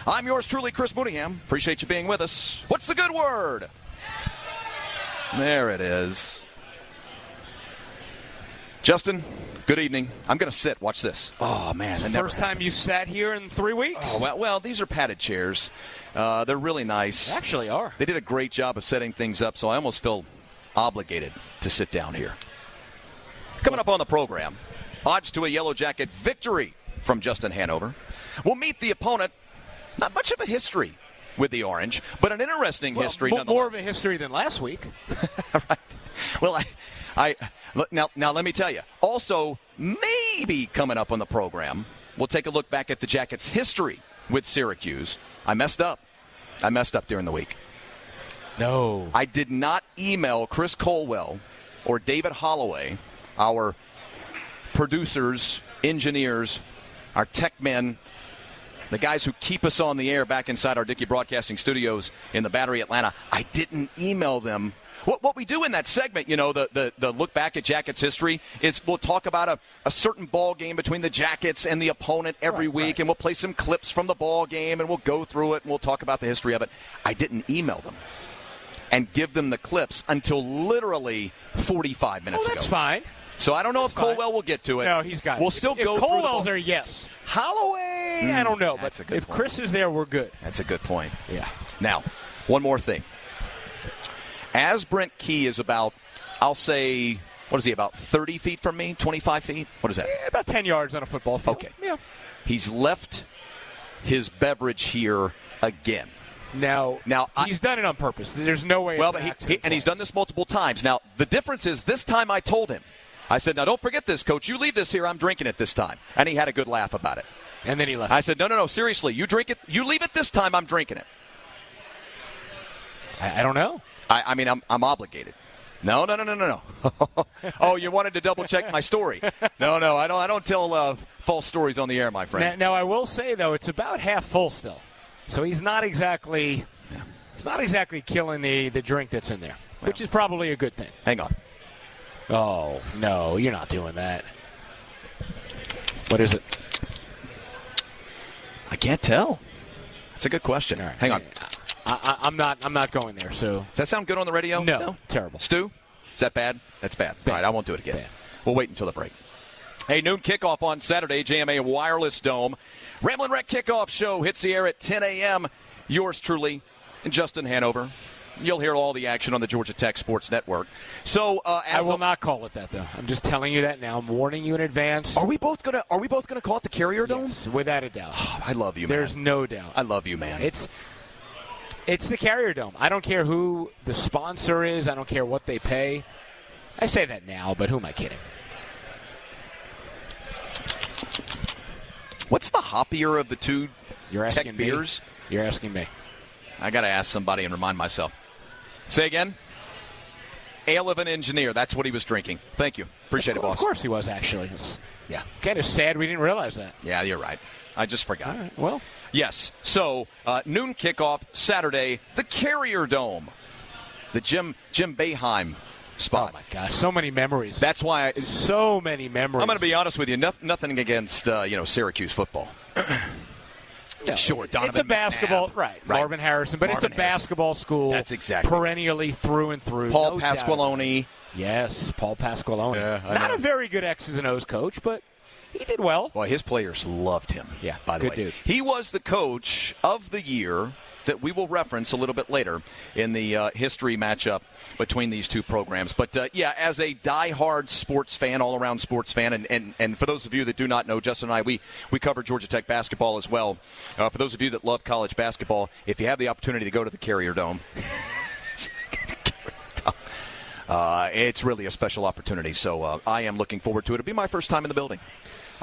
I'm yours truly, Chris Mooneyham. Appreciate you being with us. What's the good word? There it is. Justin, good evening. I'm going to sit. Watch this. Oh, man. It's the first time you sat here in 3 weeks? Oh, well, these are padded chairs. They're really nice. They actually are. They did a great job of setting things up, so I almost feel obligated to sit down here. Coming up on the program, odds to a Yellow Jacket victory from Justin Hanover. We'll meet the opponent. Not much of a history with the Orange, but an interesting history nonetheless. More of a history than last week. Right. Well, now let me tell you. Also, maybe coming up on the program, we'll take a look back at the Jackets' history with Syracuse. I messed up during the week. No. I did not email Chris Colwell or David Holloway, our producers, engineers, our tech men, the guys who keep us on the air back inside our Dickey Broadcasting Studios in the Battery, Atlanta. I didn't email them. What we do in that segment, the look back at Jackets history, is we'll talk about a certain ball game between the Jackets and the opponent every week, and we'll play some clips from the ball game, and we'll go through it, and we'll talk about the history of it. I didn't email them and give them the clips until literally 45 minutes ago. That's fine. So I don't know if Colwell will get to it. No, he's got it. We'll still go through Colwell's there, yes. Holloway, I don't know. But if Chris is there, we're good. That's a good point. Yeah. Now, one more thing. As Brent Key is about, I'll say, what is he, about 30 feet from me, 25 feet? What is that? Yeah, about 10 yards on a football field. Okay. Yeah. He's left his beverage here again. Now he's done it on purpose. There's no way. Well, but he's done this multiple times. Now, the difference is this time I told him. I said, now, don't forget this, Coach. You leave this here. I'm drinking it this time. And he had a good laugh about it. And then he left. I said, no, seriously. You drink it. You leave it this time. I'm drinking it. I don't know. I mean, I'm obligated. No. Oh, you wanted to double-check my story. No, I don't tell false stories on the air, my friend. Now, I will say, though, it's about half full still. So he's not exactly it's not exactly killing the drink that's in there, which is probably a good thing. Hang on. Oh, no, you're not doing that. What is it? I can't tell. That's a good question. All right. Hang on. I'm not going there. So does that sound good on the radio? No, terrible. Stu, is that bad? That's bad. All right, I won't do it again. Bad. We'll wait until the break. Hey, noon kickoff on Saturday, JMA Wireless Dome. Ramblin' Wreck kickoff show hits the air at 10 a.m. Yours truly, Justin Hanover. You'll hear all the action on the Georgia Tech Sports Network. So I will not call it that, though. I'm just telling you that now. I'm warning you in advance. Are we both gonna call it the Carrier Dome? Yes, without a doubt. Oh, I love you, man. There's no doubt. I love you, man. It's the Carrier Dome. I don't care who the sponsor is. I don't care what they pay. I say that now, but who am I kidding? What's the hoppier of the two Tech beers? You're asking me. I got to ask somebody and remind myself. Say again? Ale of an engineer. That's what he was drinking. Thank you. Appreciate it, boss. Of course he was, actually. Yeah. Kind of sad we didn't realize that. Yeah, you're right. I just forgot. All right, well. Yes. So, noon kickoff Saturday, the Carrier Dome. The Jim Boeheim spot. Oh, my gosh. So many memories. That's why so many memories. I'm going to be honest with you. Nothing against, Syracuse football. Yeah, sure, Donovan it's a basketball, McNabb. right? Marvin Harrison, but it's a basketball school. That's exactly perennially through and through. Paul Pasqualoni. Yes, Paul Pasqualoni. Yeah, not a very good X's and O's coach, but he did well. Well, his players loved him. Yeah, by the way, dude. He was the coach of the year that we will reference a little bit later in the history matchup between these two programs. But, yeah, as a diehard sports fan, all-around sports fan, and for those of you that do not know, Justin and I, we cover Georgia Tech basketball as well. For those of you that love college basketball, if you have the opportunity to go to the Carrier Dome, it's really a special opportunity. So I am looking forward to it. It'll be my first time in the building.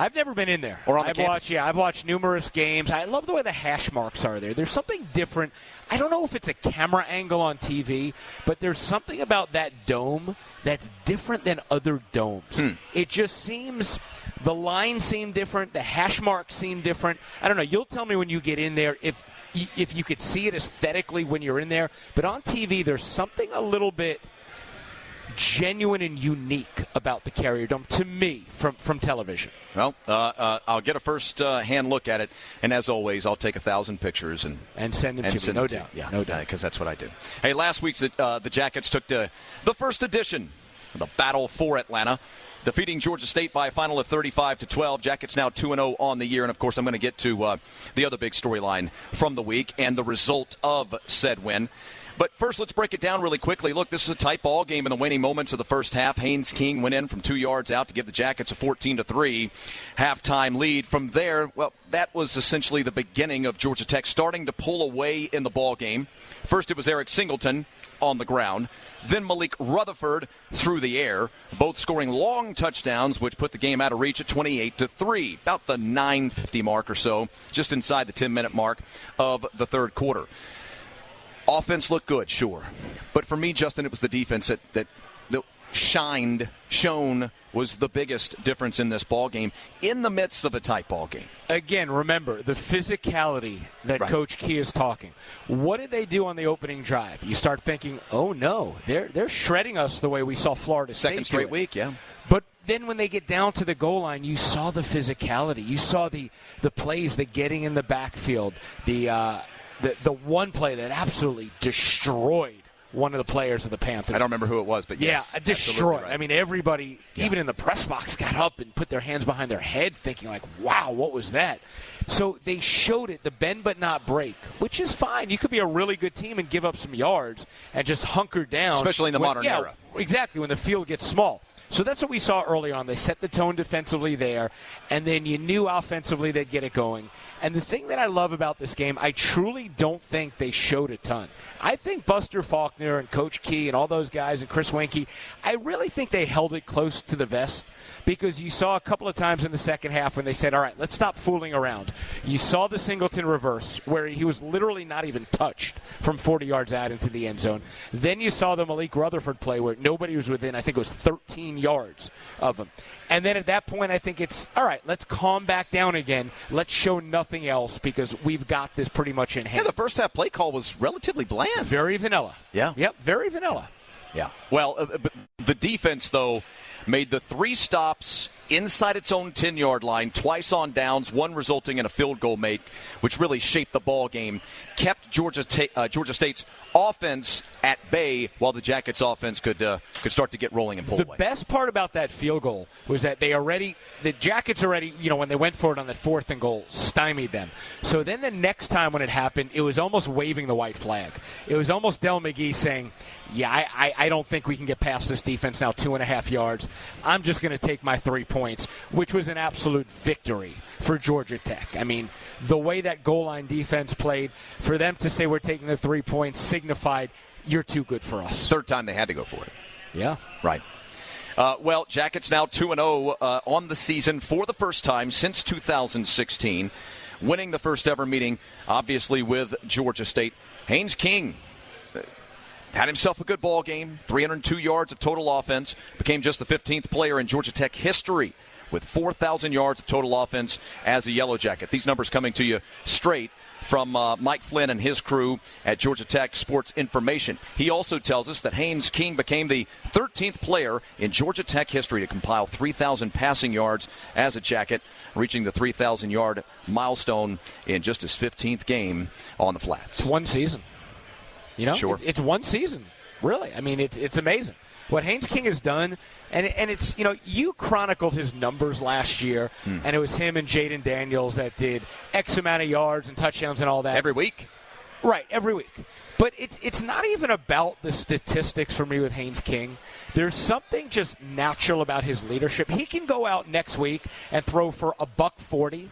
I've never been in there. Or on the campus. I've watched numerous games. I love the way the hash marks are there. There's something different. I don't know if it's a camera angle on TV, but there's something about that dome that's different than other domes. It just seems, the lines seem different, the hash marks seem different. I don't know. You'll tell me when you get in there if you could see it aesthetically when you're in there. But on TV, there's something a little bit genuine and unique about the Carrier Dome to me from television. Well, I'll get a first-hand look at it, and as always, I'll take 1,000 pictures and send them to me. No doubt. Yeah, no doubt. Because that's what I do. Hey, last week's the Jackets took to the first edition of the Battle for Atlanta, defeating Georgia State by a final of 35-12. Jackets now 2-0 on the year, and of course, I'm going to get to the other big storyline from the week and the result of said win. But first, let's break it down really quickly. Look, this is a tight ball game in the waning moments of the first half. Haynes King went in from 2 yards out to give the Jackets a 14-3 halftime lead. From there, well, that was essentially the beginning of Georgia Tech starting to pull away in the ball game. First, it was Eric Singleton on the ground. Then Malik Rutherford through the air, both scoring long touchdowns, which put the game out of reach at 28-3, about the 9:50 mark or so, just inside the 10-minute mark of the third quarter. Offense looked good, sure. But for me, Justin, it was the defense that shone was the biggest difference in this ball game in the midst of a tight ball game. Again, remember, the physicality that Right. Coach Key is talking. What did they do on the opening drive? You start thinking, oh, no, they're shredding us the way we saw Florida State Second straight do it. week, yeah. But then when they get down to the goal line, you saw the physicality. You saw the plays, the getting in the backfield, the one play that absolutely destroyed one of the players of the Panthers. I don't remember who it was, but yes. Yeah, destroyed. Right. I mean, everybody, even in the press box, got up and put their hands behind their head thinking like, wow, what was that? So they showed it, the bend but not break, which is fine. You could be a really good team and give up some yards and just hunker down. Especially in the modern era. Exactly, when the field gets small. So that's what we saw early on. They set the tone defensively there, and then you knew offensively they'd get it going. And the thing that I love about this game, I truly don't think they showed a ton. I think Buster Faulkner and Coach Key and all those guys and Chris Weinke, I really think they held it close to the vest, because you saw a couple of times in the second half when they said, all right, let's stop fooling around. You saw the Singleton reverse where he was literally not even touched from 40 yards out into the end zone. Then you saw the Malik Rutherford play where nobody was within, I think it was 13 yards of him. And then at that point, I think it's, all right, let's calm back down again. Let's show nothing else because we've got this pretty much in hand. Yeah, the first half play call was relatively bland. Very vanilla. Yeah. Yep, very vanilla. Yeah. Well, but the defense, though, made the 3 stops inside its own 10-yard line, twice on downs, one resulting in a field goal make, which really shaped the ball game, kept Georgia State's offense at bay while the Jackets' offense could start to get rolling and pull away. The best part about that field goal was that the Jackets already, when they went for it on that 4th and goal, stymied them. So then the next time when it happened, it was almost waving the white flag. It was almost Del McGee saying, yeah, I don't think we can get past this defense now 2.5 yards. I'm just going to take my 3 points, which was an absolute victory for Georgia Tech. I mean, the way that goal line defense played, for them to say we're taking the 3 points signified you're too good for us. Third time they had to go for it. Yeah. Right. Well, Jackets now 2-0 on the season for the first time since 2016, winning the first ever meeting, obviously, with Georgia State. Haynes King had himself a good ball game, 302 yards of total offense, became just the 15th player in Georgia Tech history with 4,000 yards of total offense as a Yellow Jacket. These numbers coming to you straight from Mike Flynn and his crew at Georgia Tech Sports Information. He also tells us that Haynes King became the 13th player in Georgia Tech history to compile 3,000 passing yards as a Jacket, reaching the 3,000-yard milestone in just his 15th game on the flats. It's one season. Sure. It's one season, really. I mean, it's amazing what Haynes King has done, and it's you chronicled his numbers last year, and it was him and Jaden Daniels that did X amount of yards and touchdowns and all that every week. Right, every week. But it's not even about the statistics for me with Haynes King. There's something just natural about his leadership. He can go out next week and throw for $140,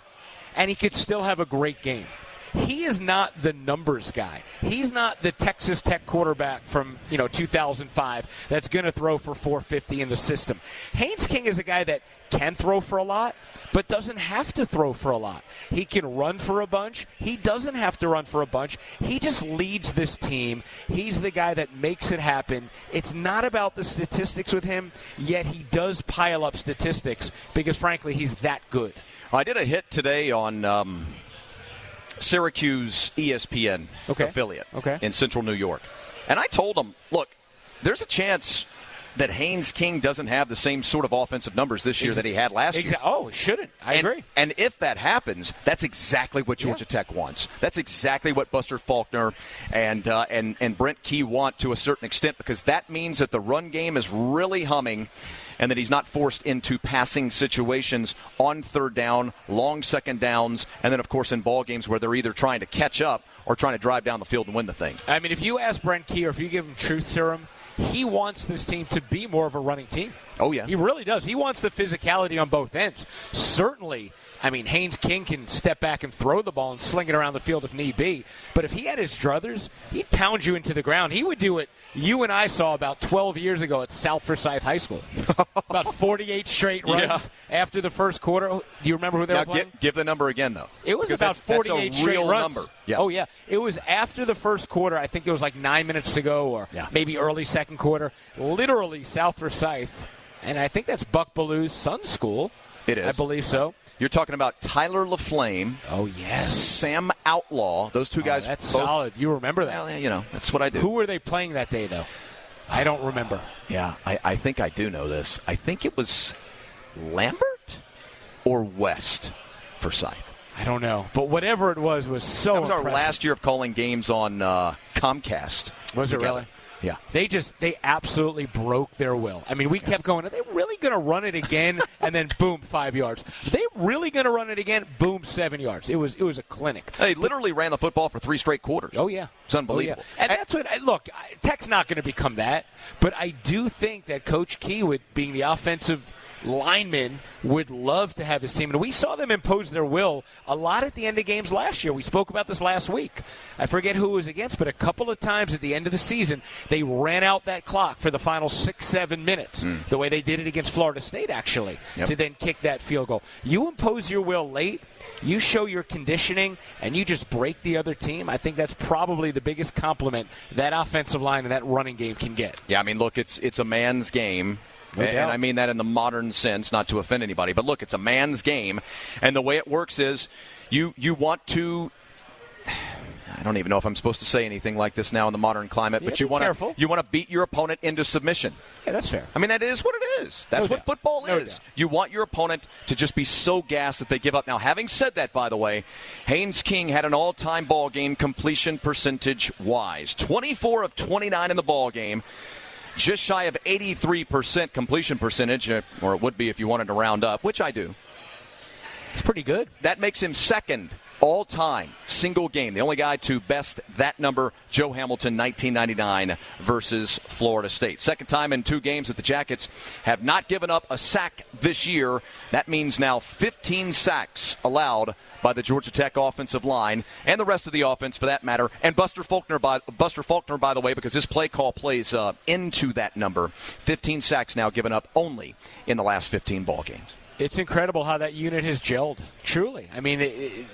and he could still have a great game. He is not the numbers guy. He's not the Texas Tech quarterback from 2005 that's going to throw for 450 in the system. Haynes King is a guy that can throw for a lot, but doesn't have to throw for a lot. He can run for a bunch. He doesn't have to run for a bunch. He just leads this team. He's the guy that makes it happen. It's not about the statistics with him, yet he does pile up statistics because, frankly, he's that good. I did a hit today on Syracuse ESPN affiliate in Central New York. And I told them, look, there's a chance that Haynes King doesn't have the same sort of offensive numbers this year that he had last year. Oh, it shouldn't. I agree. And if that happens, that's exactly what Georgia Tech wants. That's exactly what Buster Faulkner and Brent Key want to a certain extent, because that means that the run game is really humming and that he's not forced into passing situations on third down, long second downs, and then, of course, in ball games where they're either trying to catch up or trying to drive down the field and win the thing. I mean, if you ask Brent Key or if you give him truth serum, he wants this team to be more of a running team. Oh, yeah. He really does. He wants the physicality on both ends. Certainly, I mean, Haynes King can step back and throw the ball and sling it around the field if need be. But if he had his druthers, he'd pound you into the ground. He would do what you and I saw about 12 years ago at South Forsyth High School. About 48 straight runs after the first quarter. Do you remember who they were playing? Give the number again, though. It was about 48 straight runs. Number. Yeah. Oh, yeah. It was after the first quarter. I think it was like 9 minutes to go, or maybe early second quarter. Literally South Forsyth. And I think that's Buck Ballew's son's school. It is. I believe so. You're talking about Tyler LaFlame. Oh, yes. Sam Outlaw. Those two guys. That's both solid. You remember that. Well, you know, that's what I do. Who were they playing that day, though? I don't remember. Yeah, I think I do know this. I think it was Lambert or West Forsyth. I don't know. But whatever it was so impressive. That was our last year of calling games on Comcast. Was it really? Yeah. They absolutely broke their will. I mean, we kept going, are they really going to run it again? And then, boom, 5 yards. Are they really going to run it again? Boom, 7 yards. It was a clinic. They literally ran the football for 3 straight quarters. Oh, yeah. It's unbelievable. Oh, yeah. And that's what, look, Tech's not going to become that, but I do think that Coach Key, being the offensive linemen, would love to have his team. And we saw them impose their will a lot at the end of games last year. We spoke about this last week. I forget who it was against, but a couple of times at the end of the season, they ran out that clock for the final 6-7 minutes, the way they did it against Florida State, actually, to then kick that field goal. You impose your will late, you show your conditioning, and you just break the other team. I think that's probably the biggest compliment that offensive line and that running game can get. Yeah, I mean, look, it's a man's game. And I mean that in the modern sense, not to offend anybody. But look, it's a man's game. And the way it works is you want to – I don't even know if I'm supposed to say anything like this now in the modern climate. But you want to beat your opponent into submission. Yeah, that's fair. I mean, that is what it is. That's what football is. You want your opponent to just be so gassed that they give up. Now, having said that, by the way, Haynes King had an all-time ball game completion percentage-wise. 24 of 29 in the ball game. Just shy of 83% completion percentage, or it would be if you wanted to round up, which I do. It's pretty good. That makes him second all-time single game. The only guy to best that number, Joe Hamilton, 1999 versus Florida State. Second time in 2 games that the Jackets have not given up a sack this year. That means now 15 sacks allowed by the Georgia Tech offensive line and the rest of the offense, for that matter. And Buster Faulkner, by the way, because this play call plays into that number. 15 sacks now given up only in the last 15 ball games. It's incredible how that unit has gelled, truly. I mean,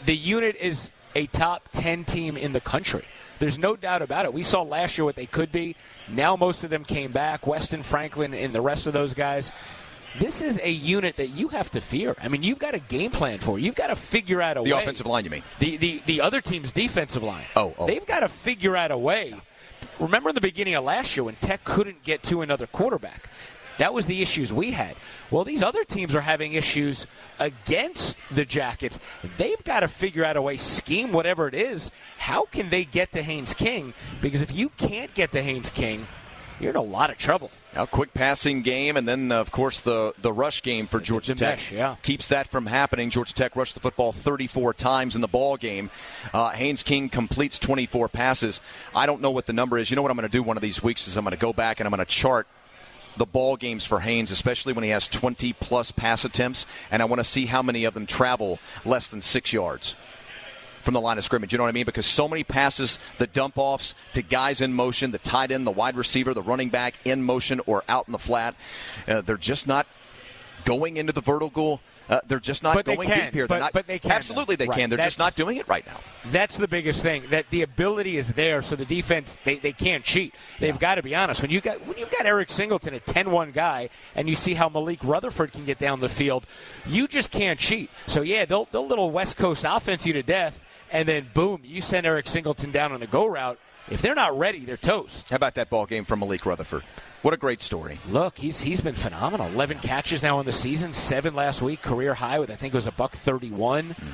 the unit is a top 10 team in the country. There's no doubt about it. We saw last year what they could be. Now most of them came back. Weston Franklin and the rest of those guys. This is a unit that you have to fear. I mean, you've got a game plan for. You've got to figure out a way. The offensive line, you mean? The other team's defensive line. Oh. They've got to figure out a way. Remember in the beginning of last year when Tech couldn't get to another quarterback? That was the issues we had. Well, these other teams are having issues against the Jackets. They've got to figure out a way, scheme whatever it is. How can they get to Haynes King? Because if you can't get to Haynes King, you're in a lot of trouble. A quick passing game, and then, of course, the rush game for Georgia Tech keeps that from happening. Georgia Tech rushed the football 34 times in the ball game. Haynes King completes 24 passes. I don't know what the number is. You know what I'm going to do one of these weeks is I'm going to go back and I'm going to chart the ball games for Haynes, especially when he has 20-plus pass attempts, and I want to see how many of them travel less than 6 yards from the line of scrimmage. You know what I mean? Because so many passes, the dump-offs to guys in motion, the tight end, the wide receiver, the running back in motion or out in the flat, they're just not going into the vertical. They're just not going deep here. But they can. Absolutely they can. They're just not doing it right now. That's the biggest thing, that the ability is there, so the defense, they can't cheat. They've got to be honest. When you've got Eric Singleton, a 10-1 guy, and you see how Malik Rutherford can get down the field, you just can't cheat. So, yeah, they'll little West Coast offense you to death, and then, boom, you send Eric Singleton down on a go route, If they're not ready, they're toast. How about that ball game from Malik Rutherford? What a great story. Look, he's been phenomenal. 11 catches now in the season, 7 last week, career high with I think it was $131. Mm-hmm.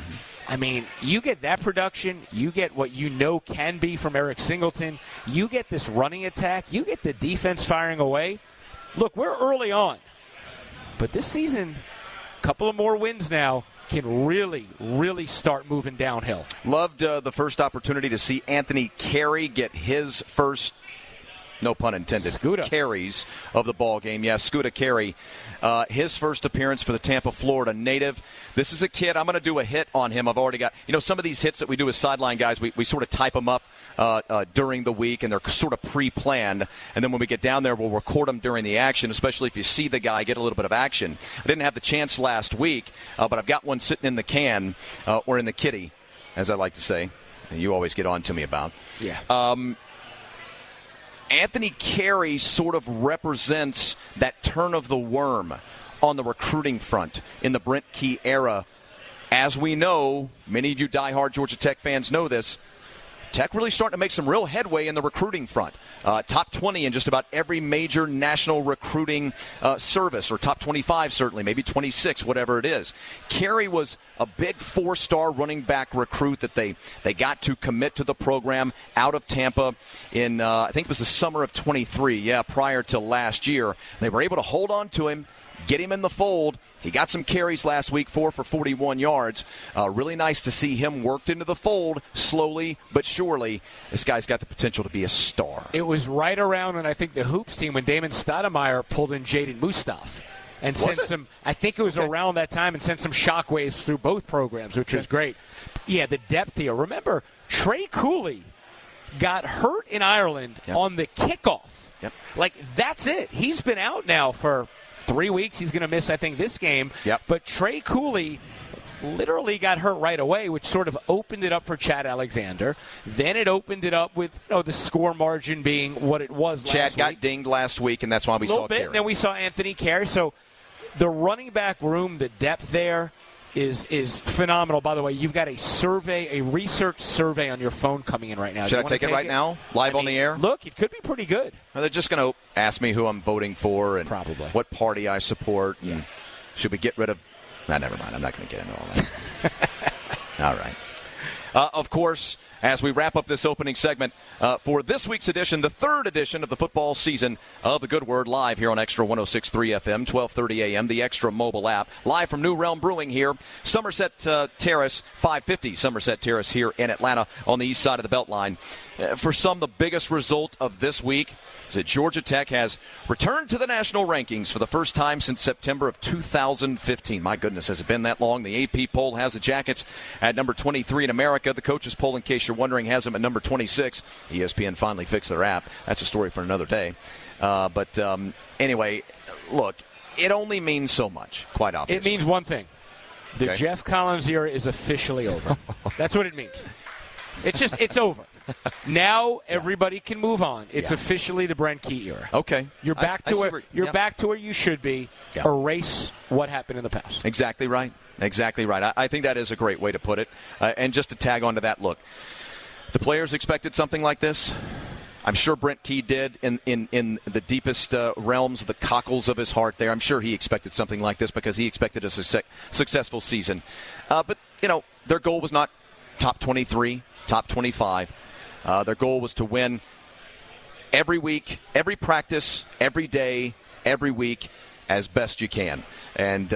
I mean, you get that production, you get what you know can be from Eric Singleton, you get this running attack, you get the defense firing away. Look, we're early on, but this season, a couple of more wins now can really, really start moving downhill. Loved the first opportunity to see Anthony Carey get his first, no pun intended, carries of the ball game. Yeah, Scooter Carey, his first appearance for the Tampa, Florida native. This is a kid. I'm going to do a hit on him. I've already got, some of these hits that we do as sideline guys, we sort of type them up during the week, and they're sort of pre-planned. And then when we get down there, we'll record them during the action, especially if you see the guy get a little bit of action. I didn't have the chance last week, but I've got one sitting in the can, or in the kitty, as I like to say. And you always get on to me about. Yeah. Anthony Carey sort of represents that turn of the worm on the recruiting front in the Brent Key era. As we know, many of you diehard Georgia Tech fans know this, Tech really starting to make some real headway in the recruiting front. Top 20 in just about every major national recruiting service, or top 25 certainly, maybe 26, whatever it is. Carey was a big 4-star running back recruit that they got to commit to the program out of Tampa in, I think it was the summer of 23, prior to last year. They were able to hold on to him, get him in the fold. He got some carries last week, 4 for 41 yards. Really nice to see him worked into the fold slowly but surely. This guy's got the potential to be a star. It was right around, and I think the Hoops team, when Damon Stoudemire pulled in Jaden Mustaf. And sent some, I think it was around that time, and sent some shockwaves through both programs, which was great. Yeah, the depth here. Remember, Trey Cooley got hurt in Ireland on the kickoff. Yep. Like, that's it. He's been out now for 3 weeks. He's going to miss, I think, this game. Yep. But Trey Cooley literally got hurt right away, which sort of opened it up for Chad Alexander. Then it opened it up with the score margin being what it was last week. Chad got dinged last week, and that's why we saw Carey. And then we saw Anthony Carey. So the running back room, the depth there is phenomenal. By the way, you've got a research survey on your phone coming in right now. Should I take it right now, live on the air? Look, it could be pretty good. Well, they're just going to ask me who I'm voting for and probably what party I support. And should we get rid of... never mind. I'm not going to get into all that. All right. Of course, as we wrap up this opening segment for this week's edition, the third edition of the football season of The Good Word, live here on Extra 106.3 FM, 12:30 a.m., the Extra mobile app, live from New Realm Brewing here, Somerset Terrace, 550 Somerset Terrace here in Atlanta on the east side of the Beltline. For some, the biggest result of this week is that Georgia Tech has returned to the national rankings for the first time since September of 2015. My goodness, has it been that long? The AP poll has the Jackets at number 23 in America. The coaches poll, in case you're wondering, has them at number 26. ESPN finally fixed their app. That's a story for another day. But anyway, look, it only means so much, quite obviously. It means one thing. The Jeff Collins era is officially over. That's what it means. It's over. Now everybody can move on. It's officially the Brent Key era. Okay, you're back to where you should be. Yeah. Erase what happened in the past. Exactly right. Exactly right. I think that is a great way to put it. And just to tag on to that, look, the players expected something like this. I'm sure Brent Key did in the deepest realms, the cockles of his heart there. I'm sure he expected something like this because he expected a successful season. But, their goal was not top 23, top 25. Their goal was to win every week, every practice, every day, every week, as best you can. And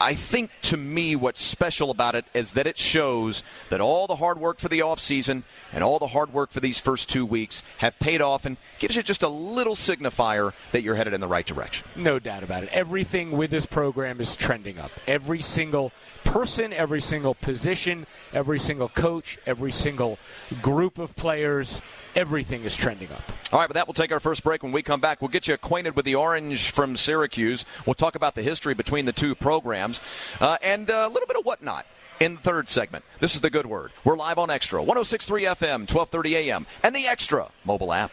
I think, to me, what's special about it is that it shows that all the hard work for the offseason and all the hard work for these first 2 weeks have paid off, and gives you just a little signifier that you're headed in the right direction. No doubt about it. Everything with this program is trending up. Every single person, every single position, every single coach, every single group of players, everything is trending up. All right, with that, we'll take our first break. When we come back, we'll get you acquainted with the Orange from Syracuse. We'll talk about the history between the two programs and a little bit of whatnot in the third segment. This is The Good Word. We're live on Extra, 106.3 FM, 12:30 a.m., and the Extra mobile app.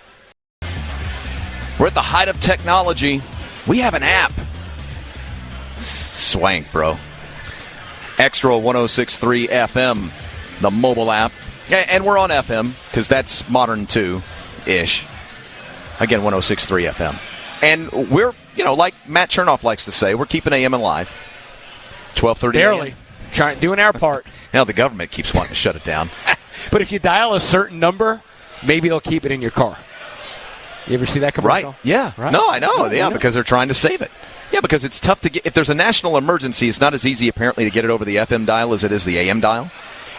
We're at the height of technology. We have an app. Swank, bro. Extra 106.3 FM, the mobile app. And we're on FM because that's modern too-ish. Again, 106.3 FM. And we're, like Matt Chernoff likes to say, we're keeping AM alive. 12:30 Barely. Doing our part. Now the government keeps wanting to shut it down. But if you dial a certain number, maybe they'll keep it in your car. You ever see that commercial? Right, yeah. Right. No, I know. Because they're trying to save it. Yeah, because it's tough to get. If there's a national emergency, it's not as easy, apparently, to get it over the FM dial as it is the AM dial.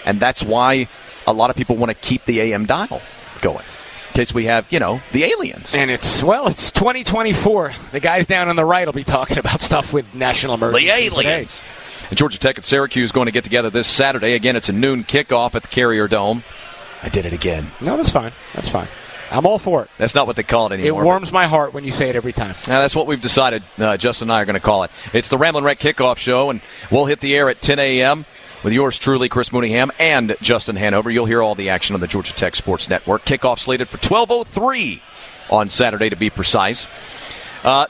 And that's why a lot of people want to keep the AM dial going. In case we have, the aliens. And it's 2024. The guys down on the right will be talking about stuff with national emergency. The aliens. And Georgia Tech and Syracuse going to get together this Saturday. Again, it's a noon kickoff at the Carrier Dome. I did it again. No, that's fine. That's fine. I'm all for it. That's not what they call it anymore. It warms my heart when you say it every time. That's what we've decided. Justin and I are going to call it. It's the Ramblin' Wreck Kickoff Show, and we'll hit the air at 10 a.m. with yours truly, Chris Mooneyham and Justin Hanover. You'll hear all the action on the Georgia Tech Sports Network. Kickoff slated for 12:03 on Saturday, to be precise.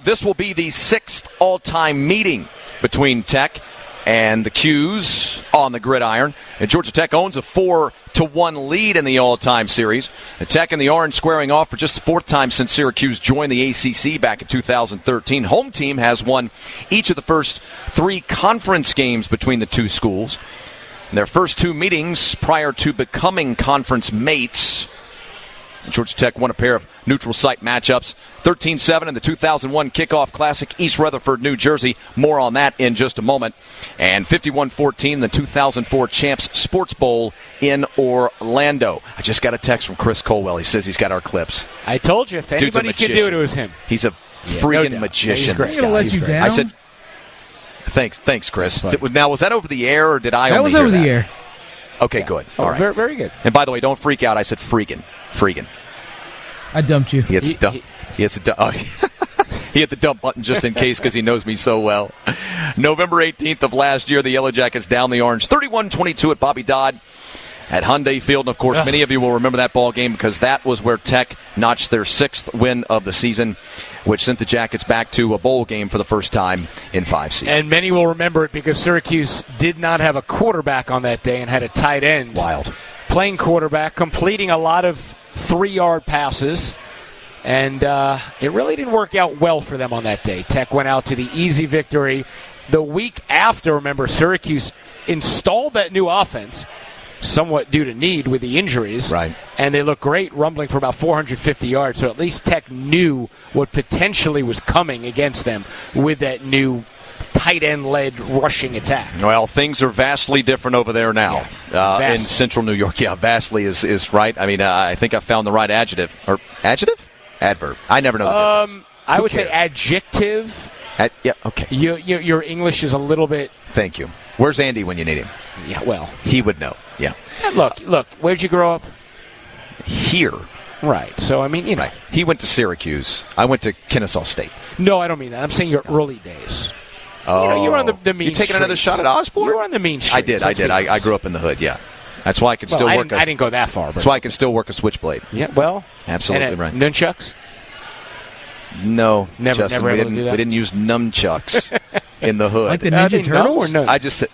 This will be the 6th all-time meeting between Tech and the Qs on the gridiron. And Georgia Tech owns a 4-1 lead in the all-time series. The Tech and the Orange squaring off for just the 4th time since Syracuse joined the ACC back in 2013. Home team has won each of the first 3 conference games between the two schools. In their first 2 meetings prior to becoming conference mates, Georgia Tech won a pair of neutral site matchups, 13-7 in the 2001 Kickoff Classic, East Rutherford, New Jersey. More on that in just a moment. And 51-14 in the 2004 Champs Sports Bowl in Orlando. I just got a text from Chris Colwell. He says he's got our clips. I told you, if anybody could do it, it was him. He's a freaking magician. He's going to let you down. I said, thanks, Chris. Now, was that over the air, or did I that only was hear over that? the air. Okay, good. All right. Very, very good. And by the way, don't freak out. I said freaking. I dumped you. He hit the dump button just in case because he knows me so well. November 18th of last year, the Yellow Jackets down the Orange 31-22 at Bobby Dodd at Hyundai Field. And, of course, many of you will remember that ball game because that was where Tech notched their 6th win of the season, which sent the Jackets back to a bowl game for the first time in 5 seasons. And many will remember it because Syracuse did not have a quarterback on that day and had a tight end. Wild. Playing quarterback, completing a lot of 3-yard passes, and it really didn't work out well for them on that day. Tech went out to the easy victory. The week after, remember, Syracuse installed that new offense, somewhat due to need with the injuries. Right. And they looked great, rumbling for about 450 yards. So at least Tech knew what potentially was coming against them with that new tight end-led rushing attack. Well, things are vastly different over there now in central New York. Yeah, vastly is right. I mean, I think I found the right adjective. Or adjective? Adverb. I never know the difference. I would say adjective. Yeah, okay. Your English is a little bit... Thank you. Where's Andy when you need him? Yeah, well. He would know, yeah. Look, where'd you grow up? Here. Right, so, I mean, you know. Right. He went to Syracuse. I went to Kennesaw State. No, I don't mean that. I'm saying your early days. Oh. You were on the mean You taking another shot at Osborne? You were on the mean streets. I did. I grew up in the hood, yeah. That's why I can still work I didn't go that far. But that's why I can still work a switchblade. Yeah, well. Absolutely right. Nunchucks? No, never Justin, able to do that? We didn't use nunchucks in the hood. Like the Ninja Turtles? No? I just said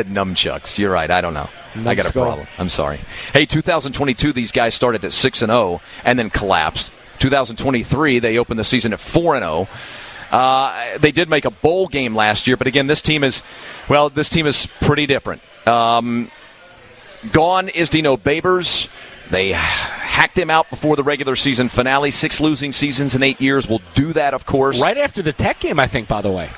nunchucks. You're right. I don't know. I got a problem. I'm sorry. Hey, 2022, these guys started at 6-0 and then collapsed. 2023, they opened the season at 4-0. They did make a bowl game last year, but again, this team is pretty different. Gone is Dino Babers. They hacked him out before the regular season finale. 6 losing seasons in 8 years will do that, of course. Right after the Tech game, I think, by the way.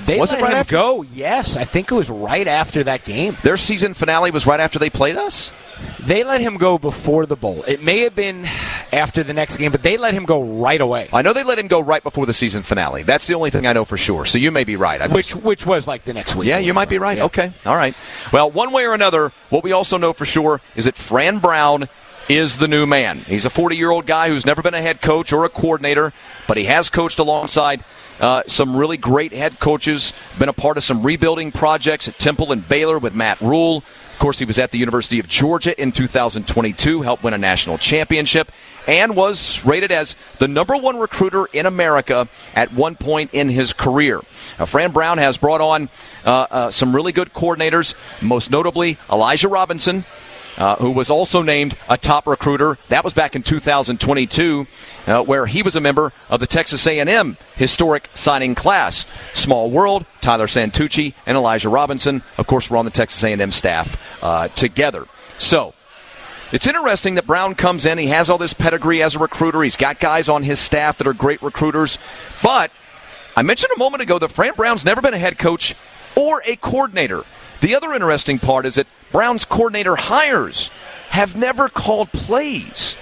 They was let it right him after? go. Yes, I think it was right after that game. Their season finale was right after they played us? They let him go before the bowl. It may have been after the next game, but they let him go right away. I know they let him go right before the season finale. That's the only thing I know for sure. So you may be right. Which was like the next week. Yeah, you might be right. Yeah. Okay. All right. Well, one way or another, what we also know for sure is that Fran Brown is the new man. He's a 40-year-old guy who's never been a head coach or a coordinator, but he has coached alongside some really great head coaches, been a part of some rebuilding projects at Temple and Baylor with Matt Rule. Of course, he was at the University of Georgia in 2022, helped win a national championship, and was rated as the #1 recruiter in America at one point in his career. Fran Brown has brought on some really good coordinators, most notably Elijah Robinson, who was also named a top recruiter. That was back in 2022, where he was a member of the Texas A&M historic signing class. Small world, Tyler Santucci and Elijah Robinson, of course, were on the Texas A&M staff together. So it's interesting that Brown comes in. He has all this pedigree as a recruiter. He's got guys on his staff that are great recruiters. But I mentioned a moment ago that Fran Brown's never been a head coach or a coordinator. The other interesting part is that Brown's coordinator hires have never called plays.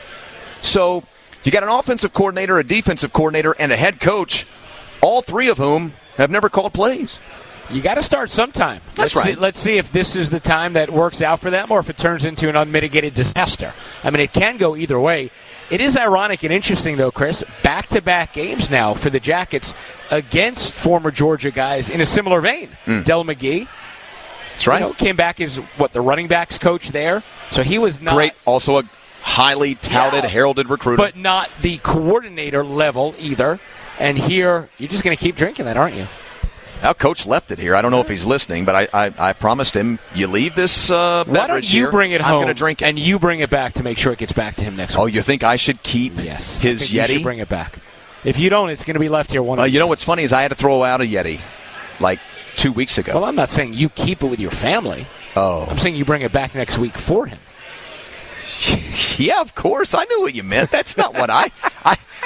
So you got an offensive coordinator, a defensive coordinator, and a head coach, all three of whom have never called plays. You got to start sometime. That's right. Let's see if this is the time that works out for them or if it turns into an unmitigated disaster. I mean, it can go either way. It is ironic and interesting, though, Chris, back-to-back games now for the Jackets against former Georgia guys in a similar vein. Del McGee. That's right. Came back as, the running backs coach there. So he was not... Great. Also a highly touted, heralded recruiter. But not the coordinator level either. And here, you're just going to keep drinking that, aren't you? Now, Coach left it here. I don't know if he's listening, but I promised him, you leave this beverage here. Why don't you bring it home I'm going to drink it. and you bring it back to make sure it gets back to him next week? Oh, you think I should keep his I think Yeti? You should bring it back. If you don't, it's going to be left here one You know what's funny is I had to throw out a Yeti like 2 weeks ago. Well, I'm not saying you keep it with your family. Oh. I'm saying you bring it back next week for him. Yeah, of course. I knew what you meant. That's not what I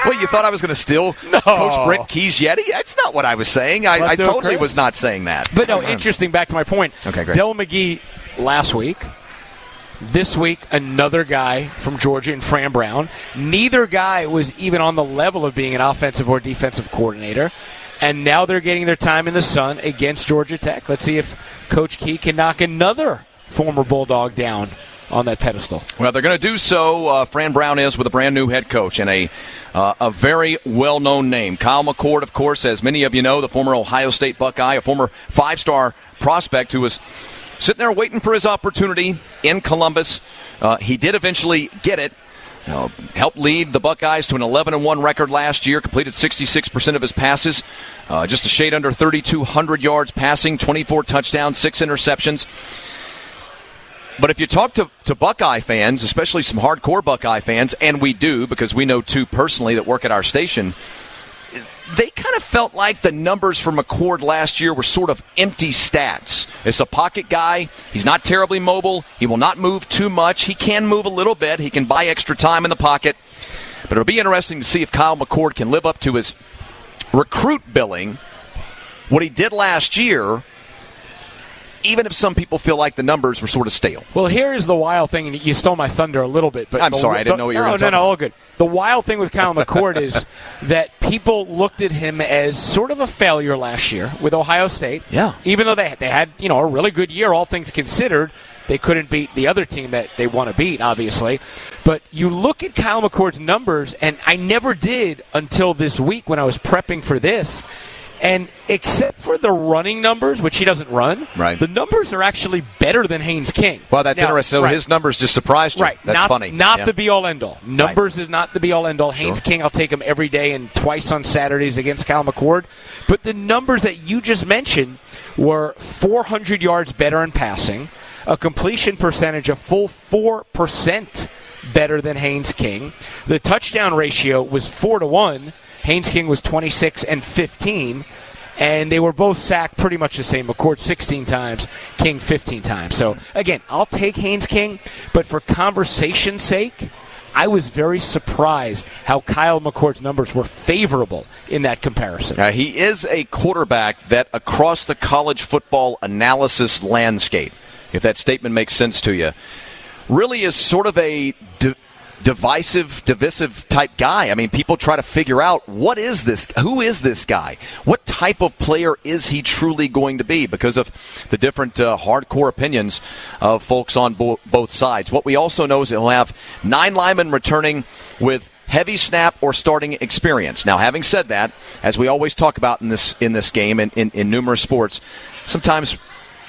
you thought I was going to steal No. Coach Brent Key's Yeti? That's not what I was saying. I totally was not saying that. But no, interesting, back to my point. Okay, great. Del McGee last week. This week, another guy from Georgia in Fran Brown. Neither guy was even on the level of being an offensive or defensive coordinator. And now they're getting their time in the sun against Georgia Tech. Let's see if Coach Key can knock another former Bulldog down on that pedestal. Well, they're going to do so. Fran Brown is with a brand new head coach and a very well-known name. Kyle McCord, of course, as many of you know, the former Ohio State Buckeye, a former five-star prospect who was sitting there waiting for his opportunity in Columbus. He did eventually get it. Helped lead the Buckeyes to an 11-1 record last year, completed 66% of his passes, just a shade under 3,200 yards passing, 24 touchdowns, 6 interceptions. But if you talk to Buckeye fans, especially some hardcore Buckeye fans, and we do because we know two personally that work at our station, they kind of felt like the numbers for McCord last year were sort of empty stats. It's a pocket guy. He's not terribly mobile. He will not move too much. He can move a little bit. He can buy extra time in the pocket. But it'll be interesting to see if Kyle McCord can live up to his recruit billing, what he did last year, even if some people feel like the numbers were sort of stale. Well, here's the wild thing, and you stole my thunder a little bit. But I'm sorry, I didn't know what you were going to talk about. all good. The wild thing with Kyle McCord is that people looked at him as sort of a failure last year with Ohio State. Yeah. Even though they had a really good year, all things considered, they couldn't beat the other team that they want to beat, obviously. But you look at Kyle McCord's numbers, and I never did until this week when I was prepping for this. And except for the running numbers, which he doesn't run, right, the numbers are actually better than Haynes King. Well, that's interesting. So his numbers just surprised you. Right. That's funny. Not the be-all, end-all. Numbers is not the be-all, end-all. Sure. Haynes King, I'll take him every day and twice on Saturdays against Kyle McCord. But the numbers that you just mentioned were 400 yards better in passing, a completion percentage of full 4% better than Haynes King. The touchdown ratio was 4-1. Haynes King was 26 and 15, and they were both sacked pretty much the same. McCord 16 times, King 15 times. So, again, I'll take Haynes King, but for conversation's sake, I was very surprised how Kyle McCord's numbers were favorable in that comparison. He is a quarterback that across the college football analysis landscape, if that statement makes sense to you, really is sort of a divisive type guy. I mean, people try to figure out who is this guy? What type of player is he truly going to be because of the different hardcore opinions of folks on both sides. What we also know is he'll have 9 linemen returning with heavy snap or starting experience. Now, having said that, as we always talk about in this game and in numerous sports, sometimes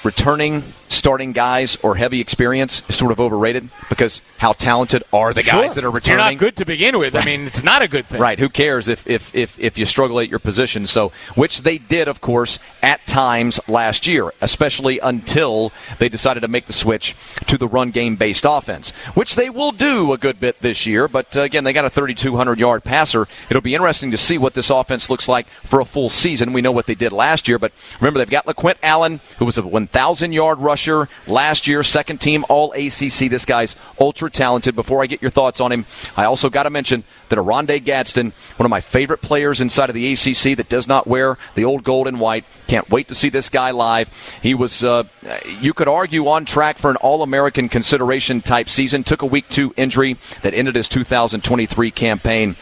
returning starting guys or heavy experience is sort of overrated because how talented are the guys that are returning? You're not good to begin with. I mean, it's not a good thing. Right. Who cares if you struggle at your position? So, which they did, of course, at times last year, especially until they decided to make the switch to the run game-based offense, which they will do a good bit this year. But, again, they got a 3,200-yard passer. It'll be interesting to see what this offense looks like for a full season. We know what they did last year, but remember, they've got LaQuint Allen, who was a 1,000-yard rusher last year, second team All-ACC. This guy's ultra-talented. Before I get your thoughts on him, I also got to mention that Aronde Gadsden, one of my favorite players inside of the ACC that does not wear the old gold and white. Can't wait to see this guy live. He was, you could argue, on track for an All-American consideration type season. Took a Week 2 injury that ended his 2023 campaign.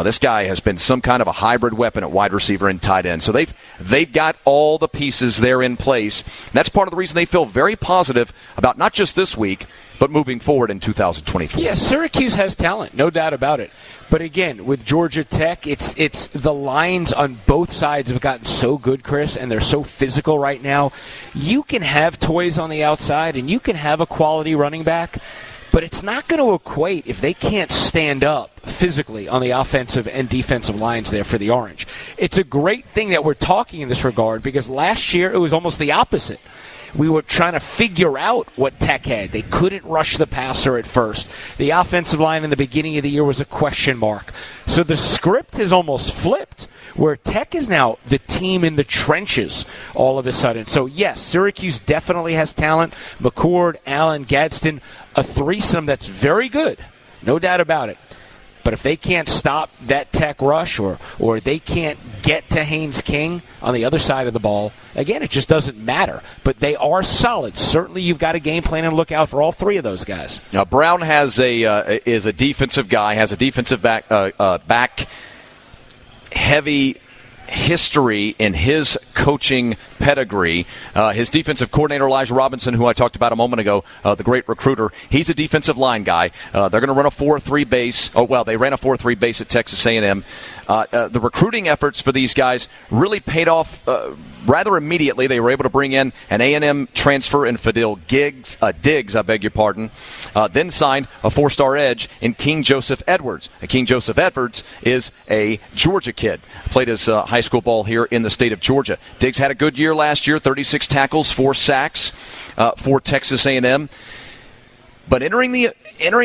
This guy has been some kind of a hybrid weapon at wide receiver and tight end. So they've got all the pieces there in place. And that's part of the reason they feel very positive about not just this week, but moving forward in 2024. Yeah, Syracuse has talent, no doubt about it. But again, with Georgia Tech, it's the lines on both sides have gotten so good, Chris, and they're so physical right now. You can have toys on the outside, and you can have a quality running back, but it's not going to equate if they can't stand up physically on the offensive and defensive lines there for the Orange. It's a great thing that we're talking in this regard because last year it was almost the opposite. We were trying to figure out what Tech had. They couldn't rush the passer at first. The offensive line in the beginning of the year was a question mark. So the script has almost flipped, where Tech is now the team in the trenches all of a sudden. So, yes, Syracuse definitely has talent. McCord, Allen, Gadsden, a threesome that's very good, no doubt about it. But if they can't stop that Tech rush or they can't get to Haynes King on the other side of the ball, again, it just doesn't matter. But they are solid. Certainly you've got a game plan and look out for all three of those guys. Now, Brown is a defensive guy, has a defensive back heavy history in his coaching pedigree. His defensive coordinator, Elijah Robinson, who I talked about a moment ago, the great recruiter, he's a defensive line guy. They're going to run a 4-3 base. Oh, well, they ran a 4-3 base at Texas A&M. The recruiting efforts for these guys really paid off rather immediately. They were able to bring in an A&M transfer in Fadil Diggs, then signed a 4-star edge in King Joseph Edwards. King Joseph Edwards is a Georgia kid. Played his high school ball here in the state of Georgia. Diggs had a good year last year, 36 tackles, 4 sacks for Texas A&M. But entering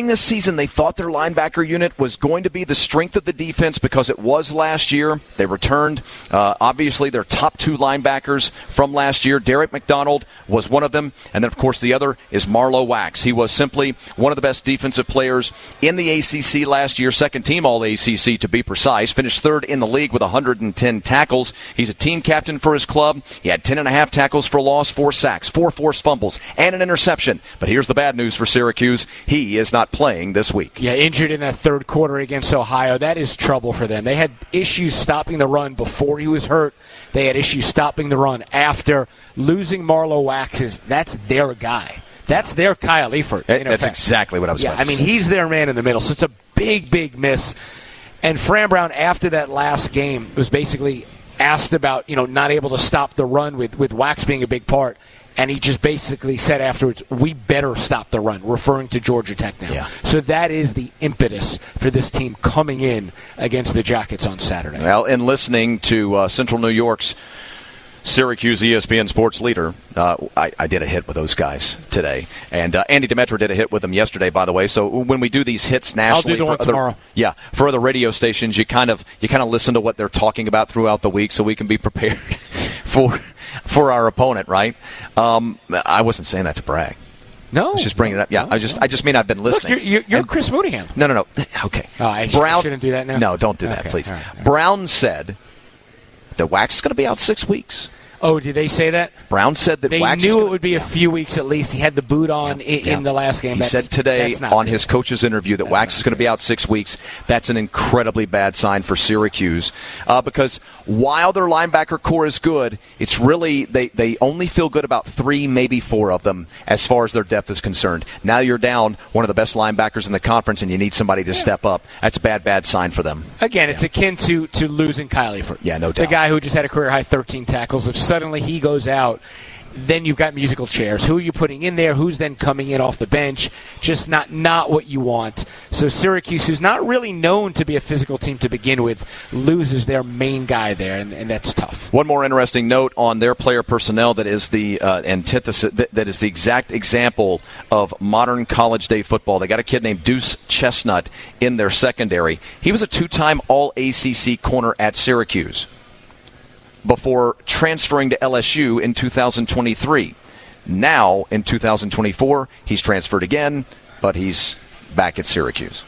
this season, they thought their linebacker unit was going to be the strength of the defense because it was last year. They returned, obviously, their top 2 linebackers from last year. Derek McDonald was one of them. And then, of course, the other is Marlowe Wax. He was simply one of the best defensive players in the ACC last year, second team All-ACC to be precise. Finished third in the league with 110 tackles. He's a team captain for his club. He had 10.5 tackles for loss, 4 sacks, 4 forced fumbles, and an interception. But here's the bad news for Syracuse. He is not playing this week. Yeah, injured in that third quarter against Ohio. That is trouble for them. They had issues stopping the run before he was hurt. They had issues stopping the run after. Losing Marlowe Wax, that's their guy. That's their Kyle Eifert. That's exactly what I was about to say. I mean, he's their man in the middle, so it's a big, big miss. And Fran Brown, after that last game, was basically asked about, not able to stop the run with Wax being a big part. And he just basically said afterwards, we better stop the run, referring to Georgia Tech now. Yeah. So that is the impetus for this team coming in against the Jackets on Saturday. Well, in listening to Central New York's Syracuse ESPN sports leader, I did a hit with those guys today. And Andy Demetra did a hit with them yesterday, by the way. So when we do these hits nationally, I'll do the one tomorrow. Yeah, for other radio stations, you kind of listen to what they're talking about throughout the week so we can be prepared for our opponent, right? I wasn't saying that to brag. No. I was just bringing it up. Yeah, no, I just mean I've been listening. Look, you're Chris Mooneyham. No. Okay. Oh, I shouldn't do that now? No, don't do that, please. All right. Brown said that Wax is going to be out 6 weeks. Oh, did they say that? Brown said that they Wax knew it would be a few weeks at least. He had the boot on in the last game. He said today on his coach's interview that Wax is going to be out 6 weeks. That's an incredibly bad sign for Syracuse because while their linebacker core is good, it's really they only feel good about 3, maybe 4 of them as far as their depth is concerned. Now you're down one of the best linebackers in the conference and you need somebody to step up. That's a bad sign for them. Again, it's akin to losing Kyle Eifert. Yeah, no doubt. The guy who just had a career-high 13 tackles. If suddenly he goes out, then you've got musical chairs. Who are you putting in there? Who's then coming in off the bench? Just not what you want. So Syracuse, who's not really known to be a physical team to begin with, loses their main guy there, and that's tough. One more interesting note on their player personnel that is the antithesis, that is the exact example of modern college day football. They got a kid named Deuce Chestnut in their secondary. He was a 2-time All-ACC corner at Syracuse before transferring to LSU in 2023. Now, in 2024, he's transferred again, but he's back at Syracuse.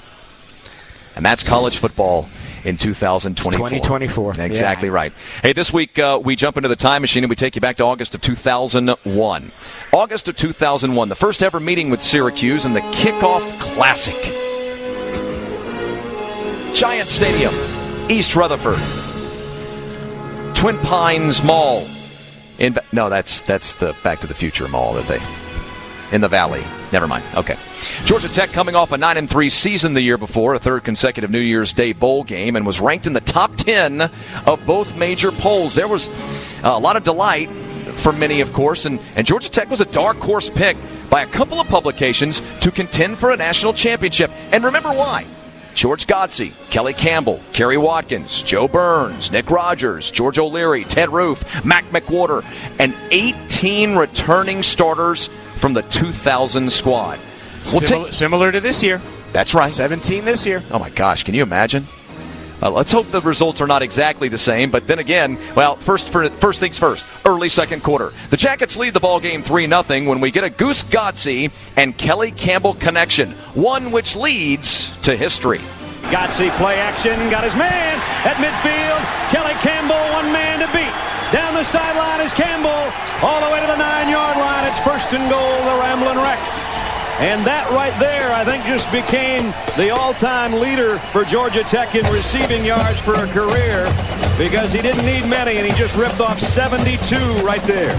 And that's college football in 2024. 2024. Exactly right. Hey, this week we jump into the time machine and we take you back to August of 2001. August of 2001, the first ever meeting with Syracuse in the Kickoff Classic. Giant Stadium, East Rutherford. Twin Pines Mall. That's the Back to the Future Mall that they in the Valley. Never mind. Okay. Georgia Tech coming off a 9-3 season the year before, a third consecutive New Year's Day bowl game, and was ranked in the top 10 of both major polls. There was a lot of delight for many, of course, and Georgia Tech was a dark horse pick by a couple of publications to contend for a national championship. And remember why. George Godsey, Kelly Campbell, Kerry Watkins, Joe Burns, Nick Rogers, George O'Leary, Ted Roof, Mac McWhorter, and 18 returning starters from the 2000 squad. Similar to this year. That's right. 17 this year. Oh, my gosh. Can you imagine? Let's hope the results are not exactly the same. But then again, well, first things first. Early second quarter. The Jackets lead the ball game 3-0 when we get a Goose Godsey and Kelly Campbell connection, one which leads to history. Godsey play action, got his man at midfield. Kelly Campbell, one man to beat. Down the sideline is Campbell, all the way to the 9-yard line. It's 1st and goal, the Ramblin' Wreck. And that right there, I think, just became the all-time leader for Georgia Tech in receiving yards for a career because he didn't need many, and he just ripped off 72 right there.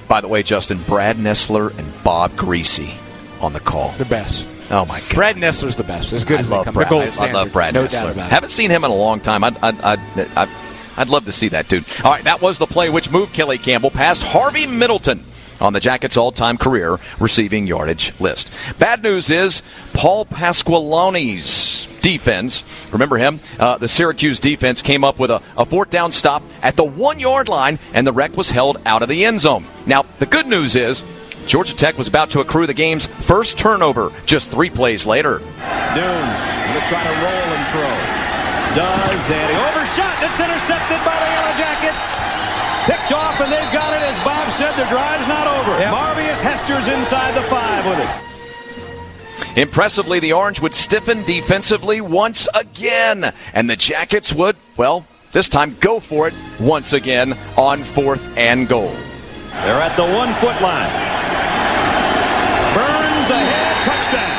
By the way, Justin, Brad Nessler and Bob Greasy on the call. The best. Oh, my God. Brad Nessler's the best. As good as they come. I love Brad no Nessler. doubt about it. Haven't seen him in a long time. I'd love to see that, dude. All right, that was the play which moved Kelly Campbell past Harvey Middleton on the Jackets' all-time career receiving yardage list. Bad news is Paul Pasqualone's defense. Remember him? The Syracuse defense came up with a 4th down stop at the 1-yard line, and the Wreck was held out of the end zone. Now, the good news is Georgia Tech was about to accrue the game's first turnover just 3 plays later. Dunes will try to roll and throw. Does, and he overshot. It's intercepted by the Yellow Jackets. Picked off, and they've got it. As Bob said, their drive's not over. Yep. Marvius Hester's inside the 5 with it. Impressively, the Orange would stiffen defensively once again, and the Jackets would, well, this time go for it once again on 4th and goal. They're at the 1-foot line. Burns ahead, touchdown.